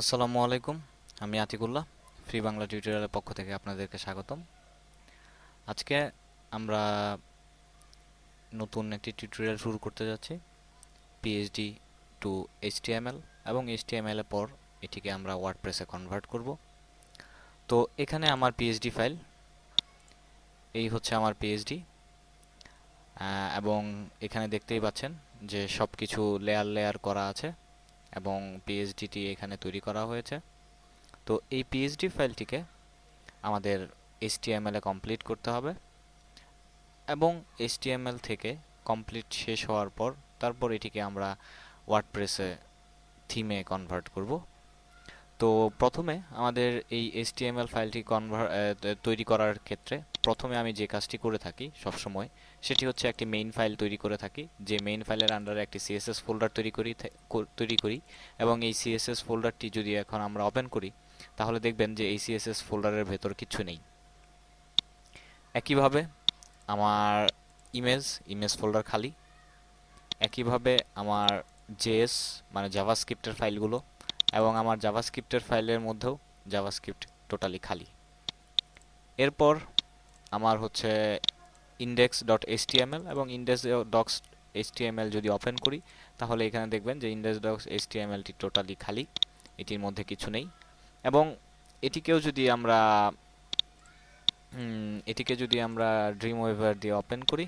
আসসালামু আলাইকুম। আমি আতিকুল্লাহ। ফ্রি বাংলা টিউটোরিয়ালের পক্ষ থেকে আপনাদেরকে স্বাগতম। আজকে আমরা নতুন একটি টিউটোরিয়াল শুরু করতে যাচ্ছি, পিএইচডি টু এইচটিএমএল, এবং এইচটিএমএল এর পর এটিকে আমরা ওয়ার্ডপ্রেসে কনভার্ট করব। তো এখানে আমার পিএইচডি ফাইল, এই হচ্ছে আমার পিএইচডি, এবং এখানে দেখতেই পাচ্ছেন যে সব কিছু লেয়ার লেয়ার করা আছে এবং পিএইচডিটি এখানে তৈরি করা হয়েছে। তো এই পিএইচডি ফাইলটিকে আমাদের এইচটিএমএল এ কমপ্লিট করতে হবে, এবং এইচটিএমএল থেকে কমপ্লিট শেষ হওয়ার পর তারপর এটিকে আমরা ওয়ার্ডপ্রেসে থিমে কনভার্ট করব। তো প্রথমে আমাদের এই এইচটিএমএল ফাইলটি তৈরি করার ক্ষেত্রে প্রথমে আমি যে কাজটি করে থাকি সবসময়, সেটি হচ্ছে একটি মেইন ফাইল তৈরি করে থাকি। যে মেইন ফাইলের আন্ডারে একটি সিএসএস ফোল্ডার তৈরি করি, এবং এই সিএসএস ফোল্ডারটি যদি এখন আমরা ওপেন করি, তাহলে দেখবেন যে এই সিএসএস ফোল্ডারের ভেতর কিছু নেই। একইভাবে আমার ইমেজ ইমেজ ফোল্ডার খালি। একইভাবে আমার জেএস মানে জাভাস্ক্রিপ্টের ফাইলগুলো, এবং আমার জাভাস্ক্রিপ্টের ফাইলের মধ্যেও জাভাস্ক্রিপ্ট টোটালি খালি। এরপর আমার হচ্ছে ইন্ডেক্স ডট এইচটিএমএল এবং ইন্ডেক্স ডক্স এইচটিএমএল যদি ওপেন করি, তাহলে এখানে দেখবেন যে ইন্ডেক্স ডক্স এইচটিএমএলটি টোটালি খালি, এটির মধ্যে কিছু নেই। এবং এটিকেও যদি আমরা ড্রিম ওয়েভার দিয়ে ওপেন করি,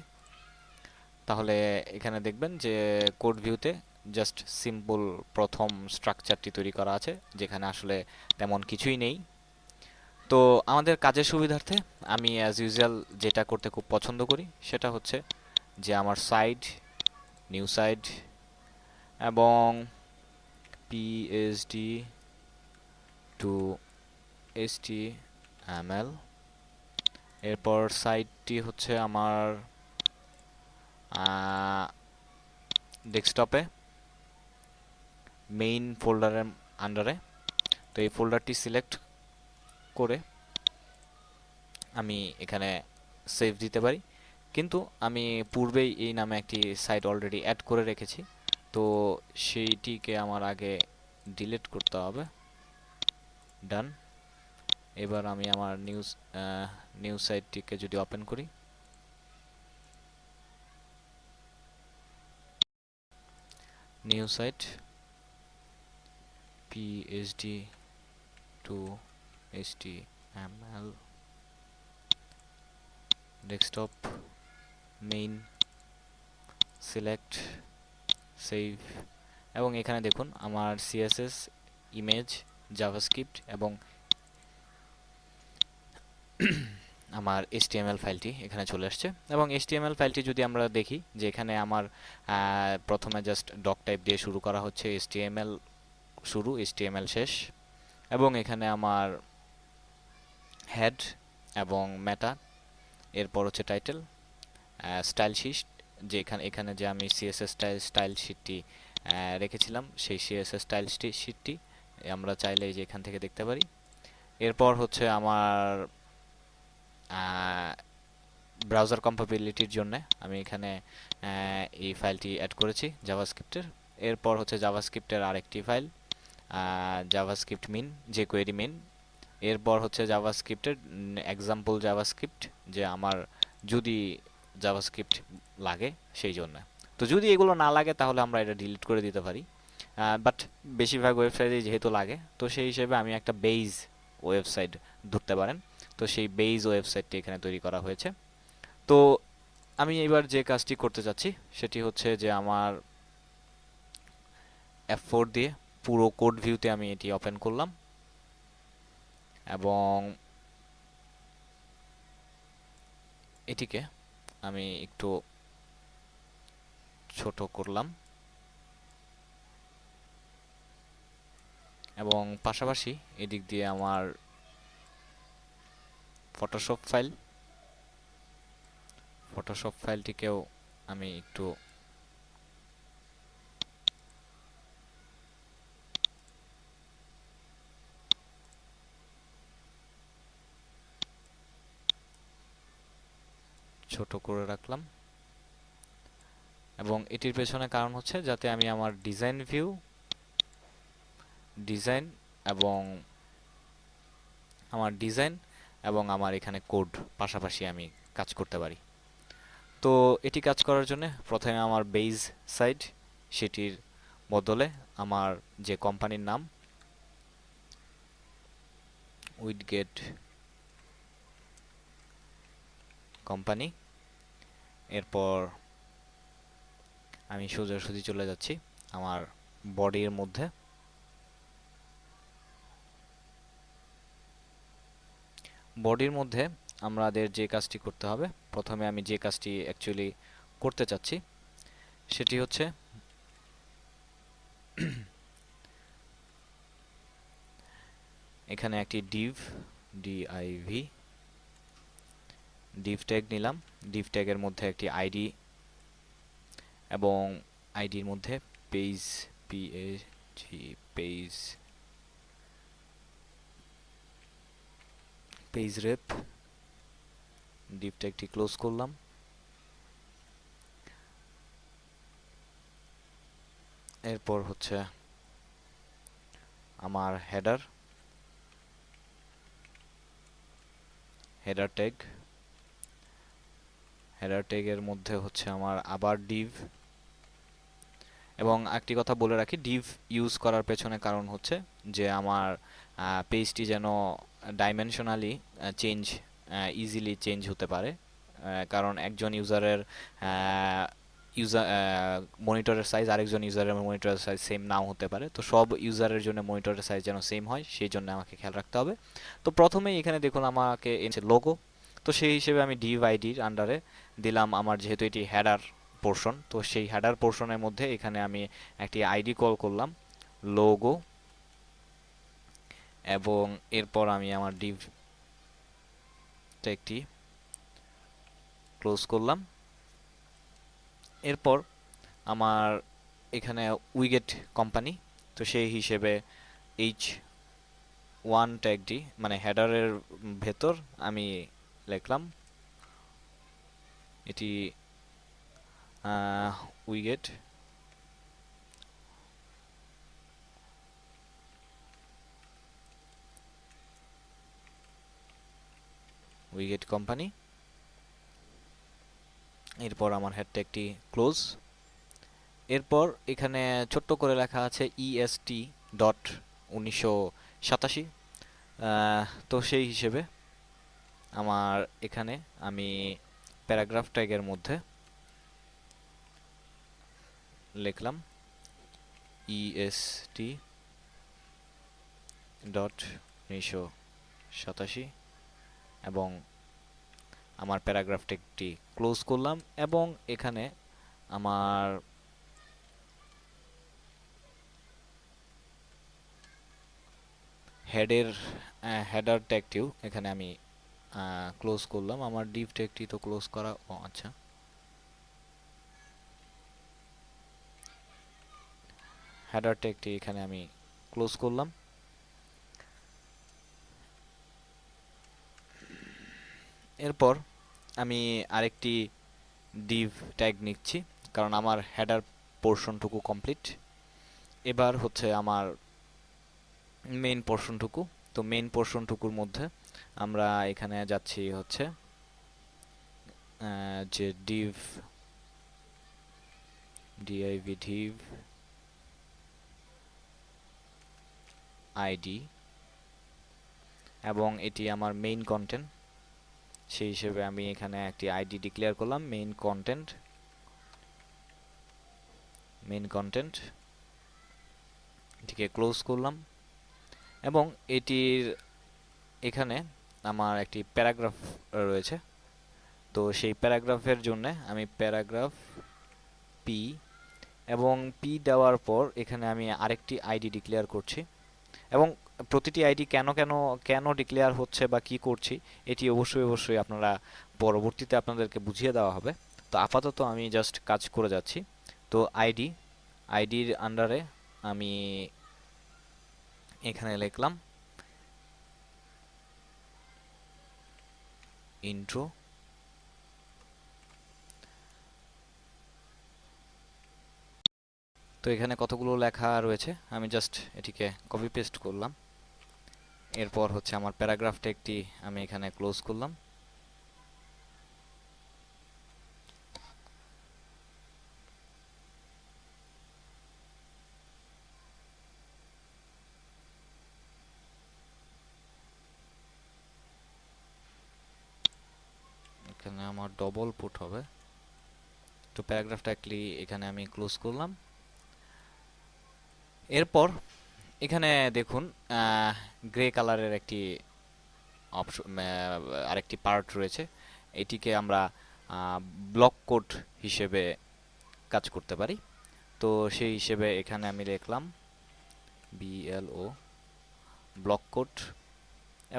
তাহলে এখানে দেখবেন যে কোড ভিউতে জাস্ট সিম্পল প্রথম স্ট্রাকচারটি তৈরি করা আছে, যেখানে আসলে তেমন কিছুই নেই। তো আমাদের কাজের সুবিধার্থে আমি অ্যাজ ইউজুয়াল যেটা করতে খুব পছন্দ করি সেটা হচ্ছে যে আমার সাইড, নিউ সাইড, এবং পিএইচডি টু এইচটিএমএল, এরপর সাইডটি হচ্ছে আমার ডেস্কটপে মেইন ফোল্ডারের আন্ডারে। তো এই ফোল্ডারটি সিলেক্ট করে আমি এখানে সেভ দিতে পারি, কিন্তু আমি পূর্বেই এই নামে একটি সাইট অলরেডি অ্যাড করে রেখেছি, তো সেইটিকে আমার আগে ডিলিট করতে হবে। ডান। এবার আমি আমার নিউ সাইটটিকে যদি ওপেন করি, new site PHD to HTML desktop main, select, save, এবং এখানে দেখুন আমার সিএসএস, ইমেজ, জাভাস্ক্রিপ্ট এবং আমার এইচটিএমএল ফাইলটি এখানে চলে আসছে। এবং এইচটিএমএল ফাইলটি যদি আমরা দেখি, যে এখানে আমার প্রথমে জাস্ট ডক টাইপ দিয়ে শুরু করা হচ্ছে, এইচটিএমএল শুরু, এইচটিএমএল শেষ, এবং এখানে আমার হেড এবং মেটা, এরপর হচ্ছে টাইটেল, স্টাইল শিট, যে এখানে যে আমি সিএসএস স্টাইল শিটটি রেখেছিলাম, সেই সিএসএস স্টাইল শিটটি আমরা চাইলে যে এখান থেকে দেখতে পারি। এরপর হচ্ছে আমার ব্রাউজার কম্পাটিবিলিটির জন্য আমি এখানে এই ফাইলটি অ্যাড করেছি জাভাস্ক্রিপ্টের। এরপর হচ্ছে জাভাস্ক্রিপ্টের আরেকটি ফাইল, জাভাস্ক্রিপ্ট মিন, যে কোয়েরি মিন। এরপর হচ্ছে জাভাস্ক্রিপ্টের এক্সাম্পল জাভাস্ক্রিপ্ট, যে আমার যদি জাভাস্ক্রিপ্ট লাগে সেই জন্য। তো যদি এগুলো না লাগে তাহলে আমরা এটা ডিলিট করে দিতে পারি, বাট বেশিরভাগ ওয়েবসাইটে যেহেতু লাগে, তো সেই হিসেবে আমি একটা বেইজ ওয়েবসাইট ধরতে পারেন। তো সেই বেইজ ওয়েবসাইটটি এখানে তৈরি করা হয়েছে। তো আমি এবার যে কাজটি করতে চাচ্ছি সেটি হচ্ছে যে আমার F4 দিয়ে পুরো কোড ভিউতে আমি এটি ওপেন করলাম, এবং এটিকে আমি একটু ছোট করলাম, এবং পাশাপাশি এদিক দিয়ে আমার ফটোশপ ফাইলটিকেও আমি একটু ছোট করে রাখলাম। এবং এটির পেছনে কারণ হচ্ছে যাতে আমি আমার ডিজাইন এবং আমার ডিজাইন এবং আমার এখানে কোড পাশাপাশি আমি কাজ করতে পারি। তো এটি কাজ করার জন্য প্রথমে আমার বেজ সাইট, সেটির বদলে আমার যে কোম্পানির নাম উইডগেট কোম্পানি, এরপর আমি সোজাসুজি চলে যাচ্ছি আমার বডির মধ্যে। বডির মধ্যে আমাদের যে কাজটি করতে হবে, প্রথমে আমি যে কাজটি অ্যাকচুয়ালি করতে চাচ্ছি সেটি হচ্ছে এখানে একটি ডিভ ট্যাগ নিলাম। ডিভ ট্যাগের মধ্যে একটি আইডি এবং আইডির মধ্যে page page page wrap div ট্যাগটি ক্লোজ করলাম। এরপর হচ্ছে আমার হেডার ট্যাগের মধ্যে হচ্ছে আমার আবার ডিভ। এবং একটি কথা বলে রাখি, ডিভ ইউজ করার পেছনে কারণ হচ্ছে যে আমার পেজটি যেন ডাইমেনশনালি ইজিলি চেঞ্জ হতে পারে, কারণ একজন ইউজারের মনিটরের সাইজ আরেকজন ইউজারের মনিটরের সাইজ সেম নাও হতে পারে। তো সব ইউজারের জন্য মনিটরের সাইজ যেন সেম হয়, সেই জন্য আমাকে খেয়াল রাখতে হবে। তো প্রথমেই এখানে দেখুন আমাকে লোগো, তো সেই হিসেবে আমি ডিভ আইডির আন্ডারে দিলাম আমার, যেহেতু এটি হেডার পোর্শন, তো সেই হেডার পোর্শনের মধ্যে এখানে আমি একটি আইডি কল করলাম লোগো, এবং এরপর আমি আমার ডিভ ট্যাগটি ক্লোজ করলাম। এরপর আমার এখানে উইগেট কোম্পানি, তো সেই হিসেবে H1 ট্যাগটি মানে হেডারের ভেতর আমি লিখলাম এটি উইগেট কোম্পানি। এরপর আমার হেড ট্যাগটি ক্লোজ। এরপর এখানে ছোট্ট করে লেখা আছে EST.1987, তো সেই হিসেবে আমার এখানে আমি প্যারাগ্রাফ ট্যাগের মধ্যে লিখলাম EST.1987 এবং আমার প্যারাগ্রাফ ট্যাগটি ক্লোজ করলাম। এবং এখানে আমার হেডার ট্যাগটিও এখানে আমি ক্লোজ করলাম। আমার ডিভ ট্যাগটি তো ক্লোজ করা, আচ্ছা, হেডার ট্যাগটি এখানে আমি ক্লোজ করলাম। এরপর আমি আরেকটি ডিভ ট্যাগ নিচ্ছি, কারণ আমার হেডার পোর্শনটুকু কমপ্লিট। এবার হচ্ছে আমার মেইন পোর্শনটুকু, তো মেইন পোর্শনটুকুর মধ্যে আমরা এখানে যাচ্ছি হচ্ছে যে ডিভ আইডি, এবং এটি আমার মেইন কন্টেন্ট, সেই হিসেবে আমি এখানে একটি আইডি ডিক্লেয়ার করলাম মেইন কন্টেন্ট, এটিকে ক্লোজ করলাম। এবং এটির এখানে আমার একটি প্যারাগ্রাফ রয়েছে, তো সেই প্যারাগ্রাফের জন্য আমি প্যারাগ্রাফ পি, এবং পি দেওয়ার পর এখানে আমি আরেকটি আইডি ডিক্লেয়ার করছি। এবং প্রতিটি আইডি কেন ডিক্লেয়ার হচ্ছে বা কি করছি এটি অবশ্যই আপনারা পরবর্তীতে আপনাদেরকে বুঝিয়ে দেওয়া হবে। তো আপাতত আমি জাস্ট কাজ করে যাচ্ছি। তো আইডির আন্ডারে আমি এখানে লিখলাম ইন্ট্রো, তো এখানে কতগুলো লেখা রয়েছে, আমি জাস্ট এটিকে কপি পেস্ট করলাম। এরপর হচ্ছে আমার প্যারাগ্রাফ ট্যাগটি আমি এখানে ক্লোজ করলাম। এখানে আমার ডবল পুট হবে, তো প্যারাগ্রাফটা এখানে আমি ক্লোজ করলাম। এরপর এখানে দেখুন গ্রে কালারের একটি অপশন, আরেকটি পার্ট রয়েছে। এটিকে আমরা ব্লক কোড হিসেবে কাজ করতে পারি। তো সেই হিসেবে এখানে আমি লিখলাম BLO ব্লক কোড,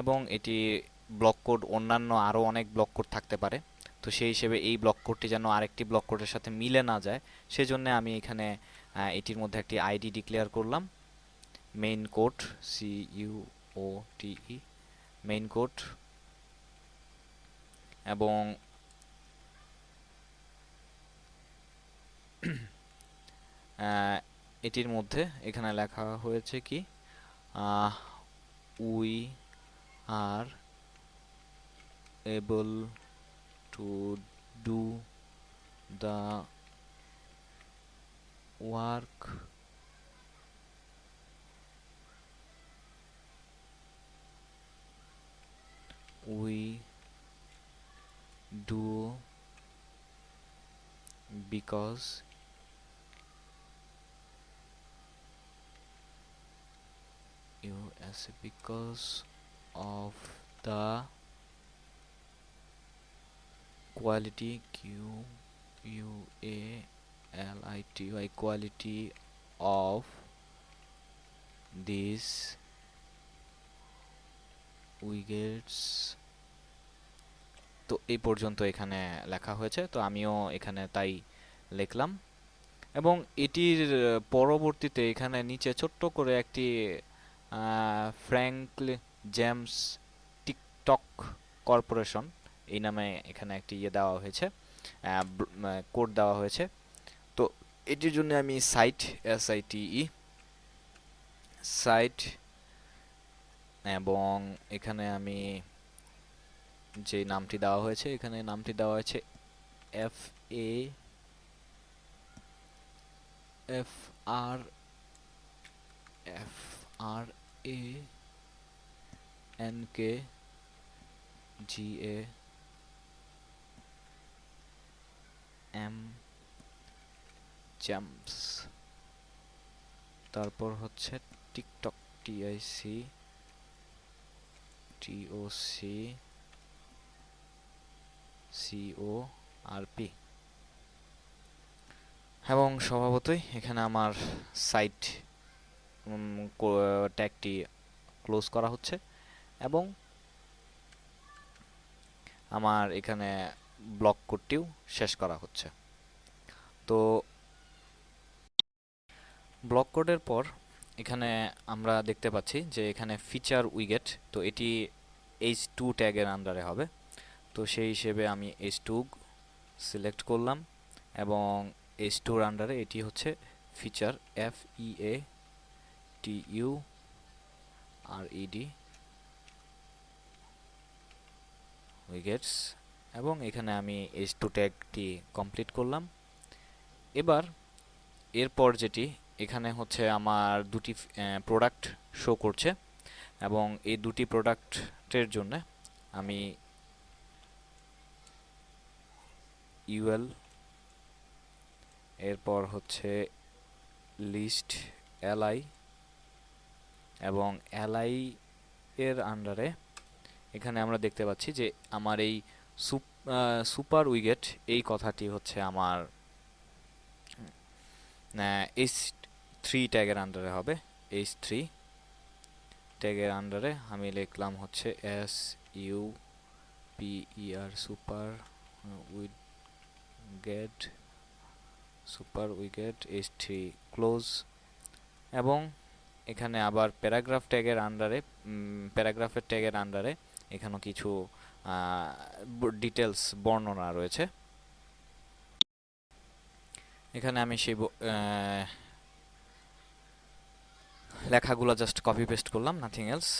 এবং এটি ব্লক কোড অন্যান্য আরও অনেক ব্লক কোড থাকতে পারে। তো সেই হিসেবে এই ব্লক কোডটি যেন আরেকটি ব্লক কোডের সাথে মিলে না যায়, সেজন্য আমি এখানে এটির মধ্যে একটি আইডি ডিক্লেয়ার করলাম, main code, CUOTE main code. এবং এটির মধ্যে এখানে লেখা হয়েছে কি, we are able to do the work we do because of the quality, QUALITY quality of these widgets। তো এই পর্যন্ত এখানে লেখা হয়েছে, তো আমিও এখানে তাই লিখলাম। এবং এটির পরবর্তীতে এখানে নিচে ছোট্ট করে একটি ফ্র্যাঙ্কলি জেমস টিকটক কর্পোরেশন এই নামে এখানে একটি দেওয়া হয়েছে, কোড দেওয়া হয়েছে। তো এটির জন্য আমি সাইট, SITE সাইট, এবং এখানে আমি যে নামটি দেওয়া হয়েছে, এখানে নামটি দেওয়া হয়েছে FRANKGAM জেমস। তারপর হচ্ছে টিকটক, TICTOCCORP। এবং স্বভাবতই এখানে আমার সাইট ট্যাগটি ক্লোজ করা হচ্ছে, এবং আমার এখানে ব্লক কোডটিও শেষ করা হচ্ছে। তো ব্লক কোডের পর এখানে আমরা দেখতে পাচ্ছি যে এখানে ফিচার উইগেট, তো এটি H2 ট্যাগের আন্ডারে হবে। তো সেই হিসেবে আমি H2 সিলেক্ট করলাম, এবং H2 আন্ডারে এটি হচ্ছে ফিচার, FEATURED উইগেটস, এবং এখানে আমি H2 ট্যাগটি কমপ্লিট করলাম। এবার এরপর যেটি এখানে হচ্ছে আমার দুটি প্রোডাক্ট শো করছে, এবং এই দুটি প্রোডাক্টের জন্য আমি UL, এরপর হচ্ছে লিস্ট LI, এবং LI এর আন্ডারে এখানে আমরা দেখতে পাচ্ছি যে আমার এই সুপার উইগেট এই কথাটি হচ্ছে আমার H3 ট্যাগের আন্ডারে হবে। H3 ট্যাগের আন্ডারে আমি লিখলাম হচ্ছে SUPER super widget H3 close. এবং এখানে আবার প্যারাগ্রাফের ট্যাগের আন্ডারে এখানে কিছু ডিটেলস বর্ণনা রয়েছে। এখানে আমি সেই লেখাগুলো জাস্ট কপি পেস্ট করলাম, নাথিং এলস।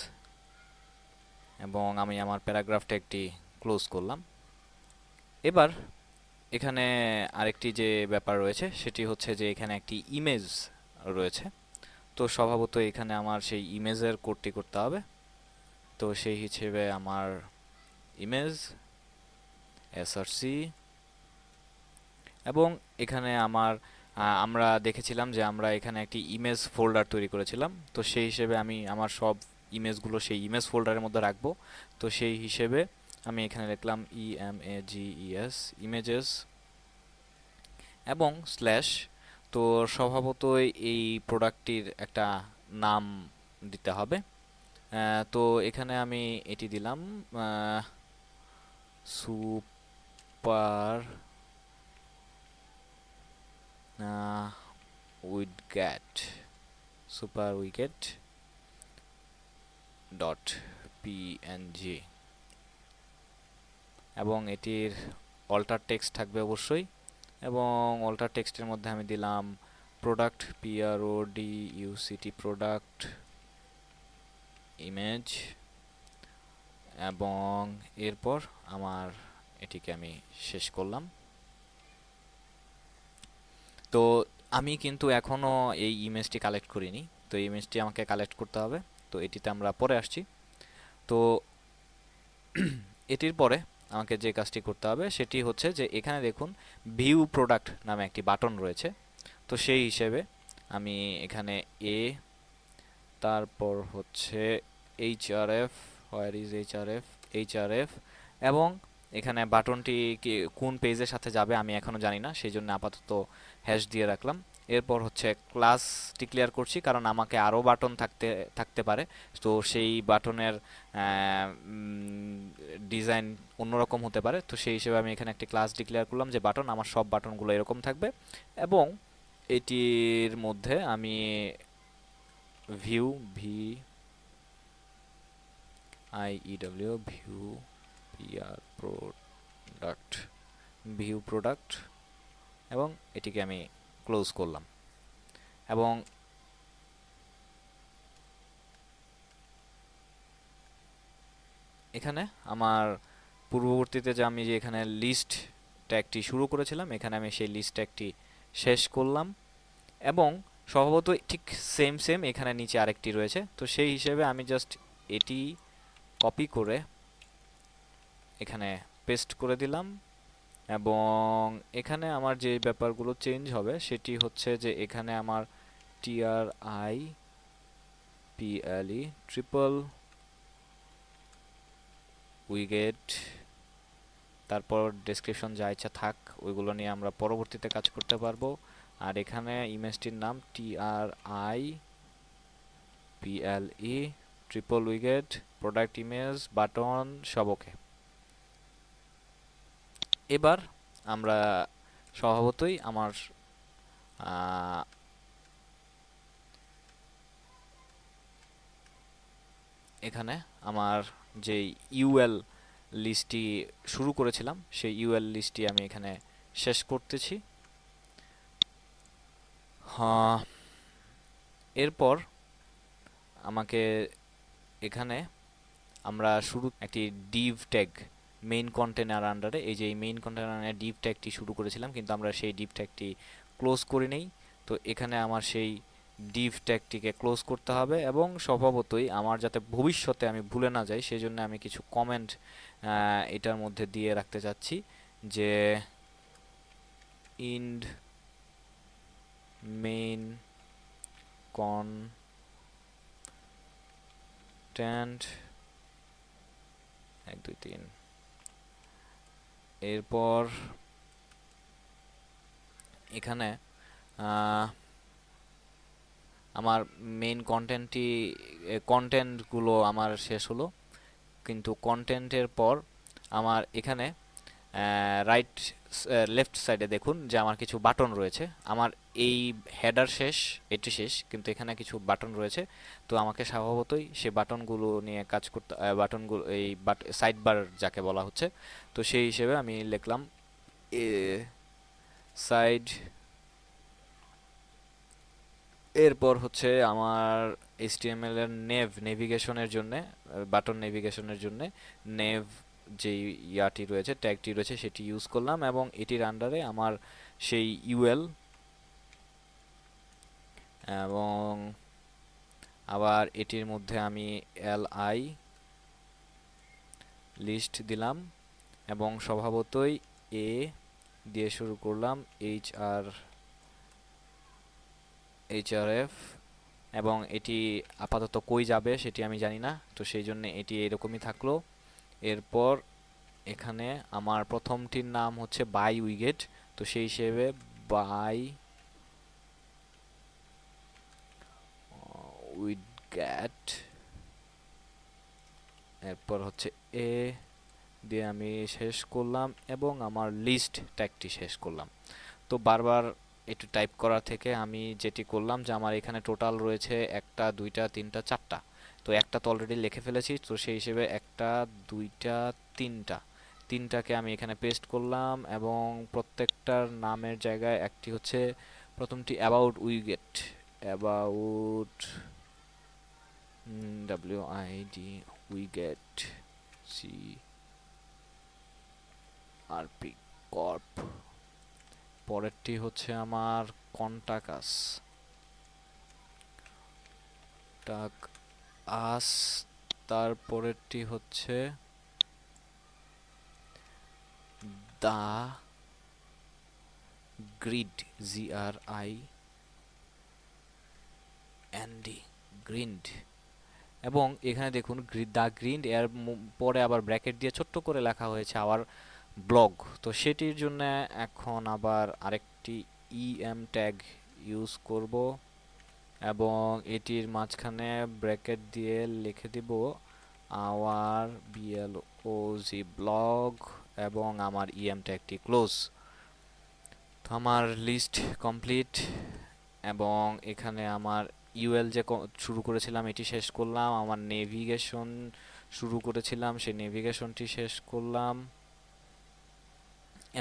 এবং আমি আমার প্যারাগ্রাফটা একটি ক্লোজ করলাম। এবার এখানে আরেকটি যে ব্যাপার রয়েছে সেটি হচ্ছে যে এখানে একটি ইমেজ রয়েছে। তো স্বভাবত এখানে আমার সেই ইমেজের কোডটি করতে হবে। তো সেই হিসেবে আমার ইমেজ src, এবং এখানে আমরা দেখেছিলাম যে আমরা এখানে একটি ইমেজ ফোল্ডার তৈরি করেছিলাম। তো সেই হিসেবে আমি আমার সব ইমেজগুলো সেই ইমেজ ফোল্ডারের মধ্যে রাখবো। তো সেই হিসেবে আমি এখানে লিখলাম images ইমেজেস এবং স্ল্যাশ। তো স্বভাবতই এই প্রোডাক্টটির একটা নাম দিতে হবে। তো এখানে আমি এটি দিলাম super widget super wicket dot PNG, এবং এটির অল্টার টেক্সট থাকবে অবশ্যই। এবং অল্টার টেক্সটের মধ্যে আমি দিলাম প্রোডাক্ট PRODUCT প্রোডাক্ট ইমেজ, এবং এরপর আমার এটিকে আমি শেষ করলাম। তো আমি কিন্তু এখনো এই ইমেজটি কালেক্ট করিনি। তো এই ইমেজটি আমাকে কালেক্ট করতে হবে। তো এটিতে আমরা পরে আসছি। তো এটির পরে আমাকে যে কাজটি করতে হবে সেটি হচ্ছে যে এখানে দেখুন ভিউ প্রোডাক্ট নামে একটি বাটন রয়েছে। তো সেই হিসেবে আমি এখানে তারপর হচ্ছে href, হোয়ার ইজ href, এবং এখানে বাটনটি কোন পেজের সাথে যাবে আমি এখনো জানি না, সেই জন্য আপাতত হ্যাশ দিয়ে রাখলাম। এরপর হচ্ছে ক্লাস ডিক্লেয়ার করছি, কারণ আমাকে আরও বাটন থাকতে পারে। তো সেই বাটনের ডিজাইন অন্যরকম হতে পারে। তো সেই হিসেবে আমি এখানে একটি ক্লাস ডিক্লেয়ার করলাম যে বাটন, আমার সব বাটনগুলো এরকম থাকবে। এবং এটির মধ্যে আমি ভিউ ভিউ প্রোডাক্ট, এবং এটিকে আমি ক্লোজ করলাম। এবং এখানে আমার পূর্ববর্তীতে যে আমি যে এখানে লিস্ট ট্যাগটি শুরু করেছিলাম, এখানে আমি সেই লিস্ট ট্যাগটি শেষ করলাম। এবং স্বভাবত ঠিক সেম এখানে নিচে আরেকটি রয়েছে। তো সেই হিসেবে আমি জাস্ট এটি কপি করে এখানে পেস্ট করে দিলাম। এবং এখানে আমার যে ব্যাপারগুলো চেঞ্জ হবে সেটি হচ্ছে যে এখানে আমার TRIPLE ট্রিপল উইগেট, তারপর ডেসক্রিপশন যা ইচ্ছা থাক ওইগুলো নিয়ে আমরা পরবর্তীতে কাজ করতে পারবো। আর এখানে ইমেজটির নাম TRIPLE triple widget product image button সব ওকে। এবার আমরা স্বভাবতই আমার এখানে আমার যে ইউএল লিস্টটি শুরু করেছিলাম সেই ইউএল লিস্টটি আমি এখানে শেষ করতেছি। এরপর আমাকে এখানে আমরা শুরু একটি ডিভ ট্যাগ মেইন কন্টেনার আন্ডারে, এই যে মেইন কন্টেনারে ডিভ ট্যাগটি শুরু করেছিলাম কিন্তু আমরা সেই ডিভ ট্যাগটি ক্লোজ করে নেই। তো এখানে আমার সেই ডিভ ট্যাগটিকে ক্লোজ করতে হবে, এবং স্বভাবতই আমার যাতে ভবিষ্যতে আমি ভুলে না যাই সেই জন্য আমি কিছু কমেন্ট এটার মধ্যে দিয়ে রাখতে চাচ্ছি যে ইন্ড মেইন কন্টেন্ট 1 2 3। এরপর এখানে আমার মেইন কন্টেন্টগুলো আমার শেষ হলো, কিন্তু কন্টেন্টের পর আমার এখানে লেফট সাইডে দেখুন যে আমার কিছু বাটন রয়েছে। আমার এই হেডার শেষ, এটি শেষ, কিন্তু এখানে কিছু বাটন রয়েছে। তো আমাকে স্বভাবতই সে বাটনগুলো নিয়ে কাজ করতে, বাটনগুলো এই সাইড বার যাকে বলা হচ্ছে। তো সেই হিসেবে আমি লিখলাম সাইড এরপর হচ্ছে আমার HTML এর নেভিগেশনের জন্য, বাটন নেভিগেশনের জন্য নেভ যে ইয়াটি রয়েছে, ট্যাগটি রয়েছে, সেটি ইউজ করলাম এবং এটির আন্ডারে আমার সেই ইউএল এবং আবার এটির মধ্যে আমি li লিস্ট দিলাম এবং স্বভাবতই এ দিয়ে শুরু করলাম, href, এবং এটি আপাতত কই যাবে সেটি আমি জানি না, তো সেই জন্য এটি এরকমই থাকলো। এরপর এখানে আমার প্রথমটির নাম হচ্ছে বাই উইগেট, তো সেই হিসেবে বাই উইগেট, এরপর হচ্ছে এ দিয়ে আমি শেষ করলাম এবং আমার লিস্ট ট্যাগটি শেষ করলাম। তো বারবার একটু টাইপ করা থেকে আমি যেটি করলাম যে আমার এখানে টোটাল রয়েছে 1টা 2টা 3টা 4টা, তো একটা তো অলরেডি লিখে ফেলেছি, তো সেই হিসেবে 1টা 2টা 3টাকে আমি এখানে পেস্ট করলাম এবং প্রত্যেকটার নামের জায়গায় একটি হচ্ছে, প্রথমটি about widget, about WID widget CRP corp, পরেরটি হচ্ছে আমার কন্টাকাস টাক আস, তারপরেরটি হচ্ছে দা গ্রিড GRIND গ্রিন্ড, এবং এখানে দেখুন দা গ্রিন্ড এর পরে আবার ব্র্যাকেট দিয়ে ছোট্ট করে লেখা হয়েছে আবার ব্লগ, তো সেটির জন্য এখন আবার আরেকটি ট্যাগ ইউজ করব এবং এটির মাঝখানে ব্র্যাকেট দিয়ে লিখে দিব আওয়ার BLOG ব্লগ এবং আমার ট্যাগটি ক্লোজ। তো আমার লিস্ট কমপ্লিট এবং এখানে আমার ইউএল যে শুরু করেছিলাম এটি শেষ করলাম, আমার নেভিগেশন শুরু করেছিলাম সেই নেভিগেশনটি শেষ করলাম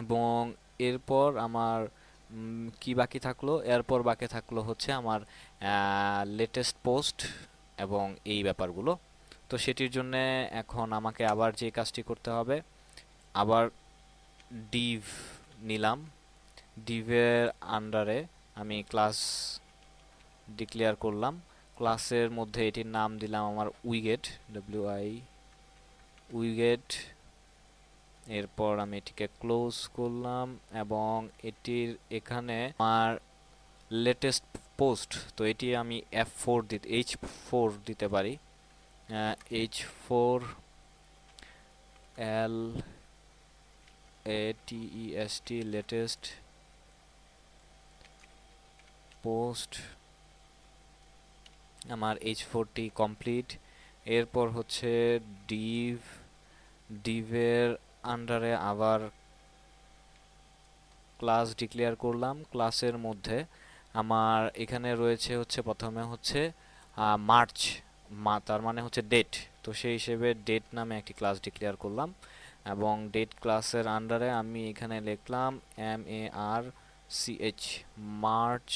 এবং এরপর আমার কি বাকি থাকলো, এরপর বাকি থাকলো হচ্ছে আমার লেটেস্ট পোস্ট এবং এই ব্যাপারগুলো। তো সেটির জন্য এখন আমাকে আবার যে কাজটি করতে হবে, আবার ডিভ নিলাম, ডিভের আন্ডারে আমি ক্লাস ডিক্লেয়ার করলাম, ক্লাসের মধ্যে এটির নাম দিলাম আমার উইগেট উইগেট, এরপর আমি এটিকে ক্লোজ করলাম এবং এটির এখানে আমার লেটেস্ট পোস্ট, তো এটি আমি H4 দিতে পারি, H4 LATEST লেটেস্ট পোস্ট, আমার H4টি কমপ্লিট। এরপর হচ্ছে ডিভের আন্ডারে আবার ক্লাস ডিক্লেয়ার করলাম, ক্লাসের মধ্যে আমার এখানে রয়েছে হচ্ছে প্রথমে হচ্ছে মার্চ, তার মানে হচ্ছে ডেট, তো সেই হিসেবে ডেট নামে একটি ক্লাস ডিক্লেয়ার করলাম এবং ডেট ক্লাসের আন্ডারে আমি এখানে লিখলাম MARCH মার্চ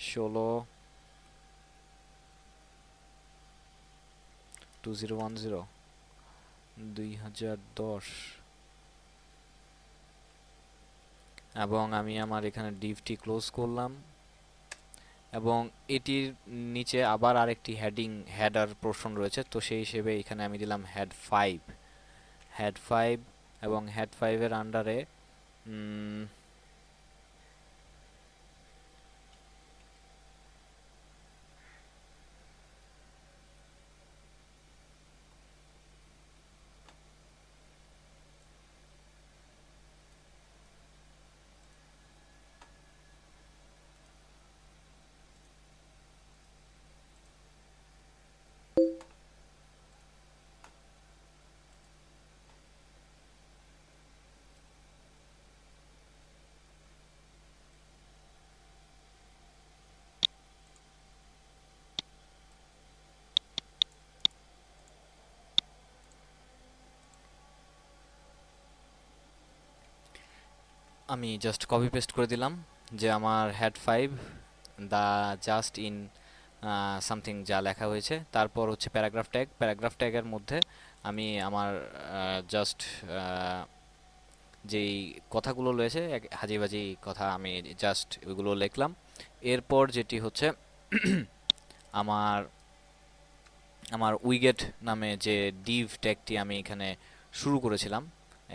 16/2010 এবং আমি আমার এখানে ডিভটি ক্লোজ করলাম এবং এটির নিচে আবার আরেকটি হেডার পোরশন রয়েছে, তো সেই হিসেবে এখানে আমি দিলাম হেড 5 এবং হেড 5 এর আন্ডারে আমি জাস্ট কপি পেস্ট করে দিলাম যে আমার head 5 the just in something যা লেখা হয়েছে, তারপর হচ্ছে প্যারাগ্রাফ ট্যাগের মধ্যে আমি আমার জাস্ট যেই কথাগুলো রয়েছে হাজিবাজি কথা আমি জাস্ট ওইগুলো লিখলাম। এরপর যেটি হচ্ছে আমার আমার উইগেট নামে যে ডিভ ট্যাগটি আমি এখানে শুরু করেছিলাম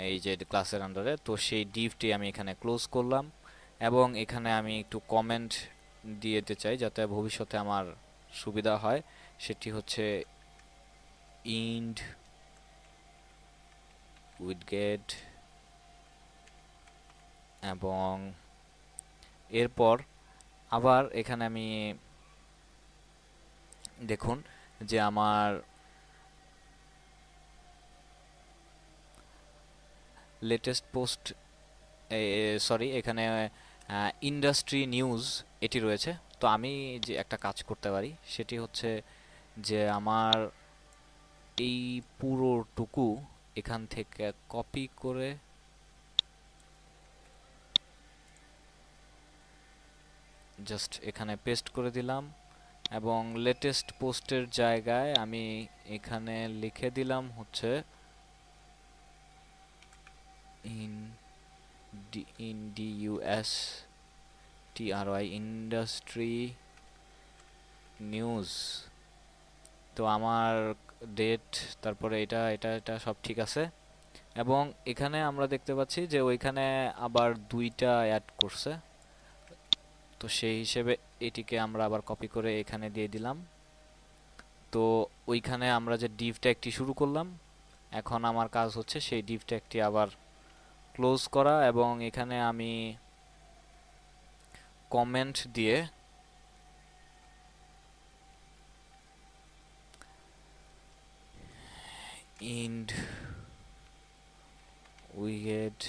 এই যে ক্লাসের আন্ডারে, তো সেই ডিভটি আমি এখানে ক্লোজ করলাম এবং এখানে আমি একটু কমেন্ট দিয়ে দিতে চাই যাতে ভবিষ্যতে আমার সুবিধা হয়। সেটি হচ্ছে ইন্ড উইডগেট, এবং এরপর আবার এখানে আমি দেখুন যে আমার লেটেস্ট পোস্ট, সরি এখানে ইন্ডাস্ট্রি নিউজ এটি রয়েছে। তো আমি যে একটা কাজ করতে পারি সেটি হচ্ছে যে আমার এই পুরোটুকু এখান থেকে কপি করে জাস্ট এখানে পেস্ট করে দিলাম এবং লেটেস্ট পোস্টের জায়গায় আমি এখানে লিখে দিলাম হচ্ছে in DUS TRY industry news. তো আমার ডেট, তারপরে এটা এটা এটা সব ঠিক আছে এবং এখানে আমরা দেখতে পাচ্ছি যে ওইখানে আবার দুইটা অ্যাড করছে। তো সেই হিসেবে এটিকে আমরা আবার কপি করে এখানে দিয়ে দিলাম। তো ওইখানে আমরা যে ডিভ ট্যাগটি শুরু করলাম, এখন আমার কাজ হচ্ছে সেই ডিভ ট্যাগটি আবার ক্লোজ করা এবং এখানে আমি কমেন্ট দিয়ে ইন্ড উইগেট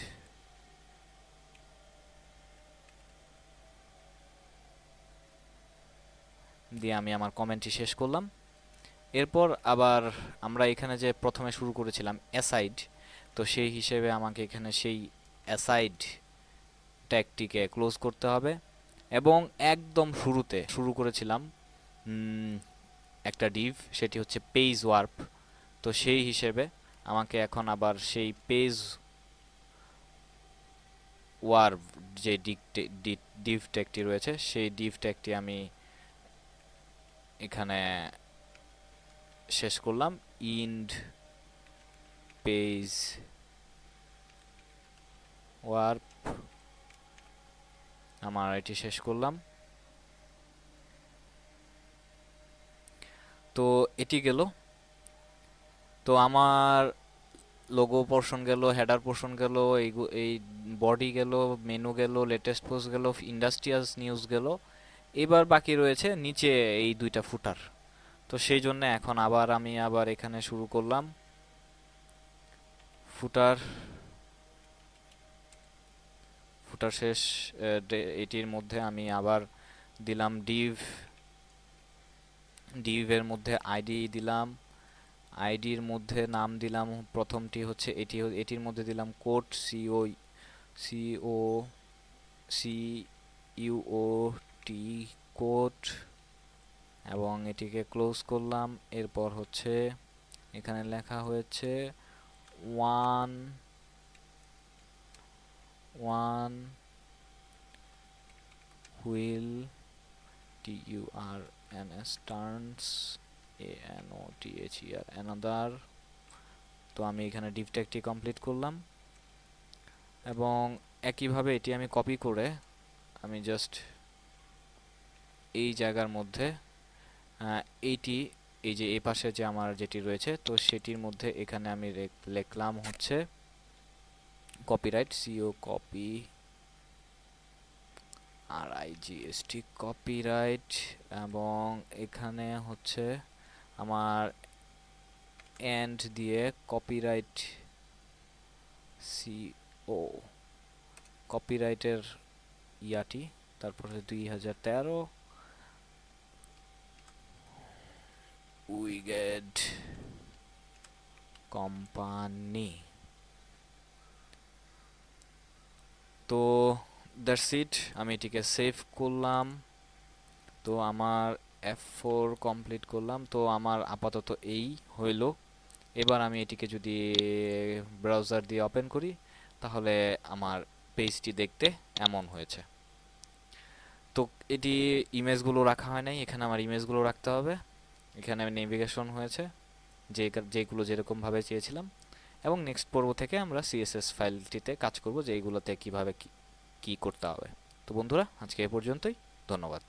দিয়ে আমি আমার কমেন্টটি শেষ করলাম। এরপর আবার আমরা এখানে যে প্রথমে শুরু করেছিলাম অ্যাসাইড, তো সেই হিসেবে আমাকে এখানে সেই অ্যাসাইড ট্যাগটিকে ক্লোজ করতে হবে এবং একদম শুরুতে শুরু করেছিলাম একটা ডিভ, সেটি হচ্ছে পেজ ওয়ার্প। তো সেই হিসেবে আমাকে এখন আবার সেই পেজ ওয়ার্প যে ডিভ ট্যাগটি রয়েছে সেই ডিভ ট্যাগটি আমি এখানে শেষ করলাম। ইন্ড পেজ ওয়ার্প আমার এটি শেষ করলাম। তো এটি গেল। তো আমার লোগো পোর্শন গেল, হেডার পোর্শন গেল, এই বডি গেল, মেনু গেল, লেটেস্ট পোস্ট গেল, ইন্ডাস্ট্রিয়ালস নিউজ গেল। এবার বাকি রয়েছে নিচে এই দুইটা ফুটার। তো সেই জন্য এখন আমি আবার এখানে শুরু করলাম ফুটার ফুটার শেষ। এটির মধ্যে আমি আবার দিলাম ডিভের মধ্যে আইডি দিলাম, আইডির মধ্যে নাম দিলাম, প্রথমটি হচ্ছে এটির মধ্যে দিলাম কোড সিও সিইউওটি কোড এবং এটিকে ক্লোজ করলাম। এরপর হচ্ছে এখানে লেখা হয়েছে one one wheel TURNS turns ANOTHER another. তো আমি এখানে ডিভ ট্যাগটি কমপ্লিট করলাম এবং একইভাবে এটি আমি কপি করে আমি জাস্ট এই জায়গার মধ্যে এইটি এই যে এই পাশে যে আমার যেটি রয়েছে তো সেটির মধ্যে এখানে আমি লিখলাম হচ্ছে copyright CO copy RIGST copyright এবং এখানে হচ্ছে আমার এন্ড দিয়ে কপিরাইট CO কপিরাইটের ইয়াটি, তারপরে 2013 উইগেট কোম্পানি। তো দ্যাটস ইট, আমি এটিকে সেভ করলাম। তো আমার F4 কমপ্লিট করলাম। তো আমার আপাতত এই হইলো। এবার আমি এটিকে যদি ব্রাউজার দিয়ে ওপেন করি, তাহলে আমার পেজটি দেখতে এমন হয়েছে। তো এটি ইমেজগুলো রাখা হয় নাই, এখানে আমার ইমেজগুলো রাখতে হবে। এখানে নেভিগেশন হয়েছে, যেগুলো যেরকমভাবে চেয়েছিলাম। এবং নেক্সট পর্ব থেকে আমরা সিএসএস ফাইলটিতে কাজ করব, যে এইগুলোতে কীভাবে কী করতে হবে। তো বন্ধুরা, আজকে এ পর্যন্তই। ধন্যবাদ।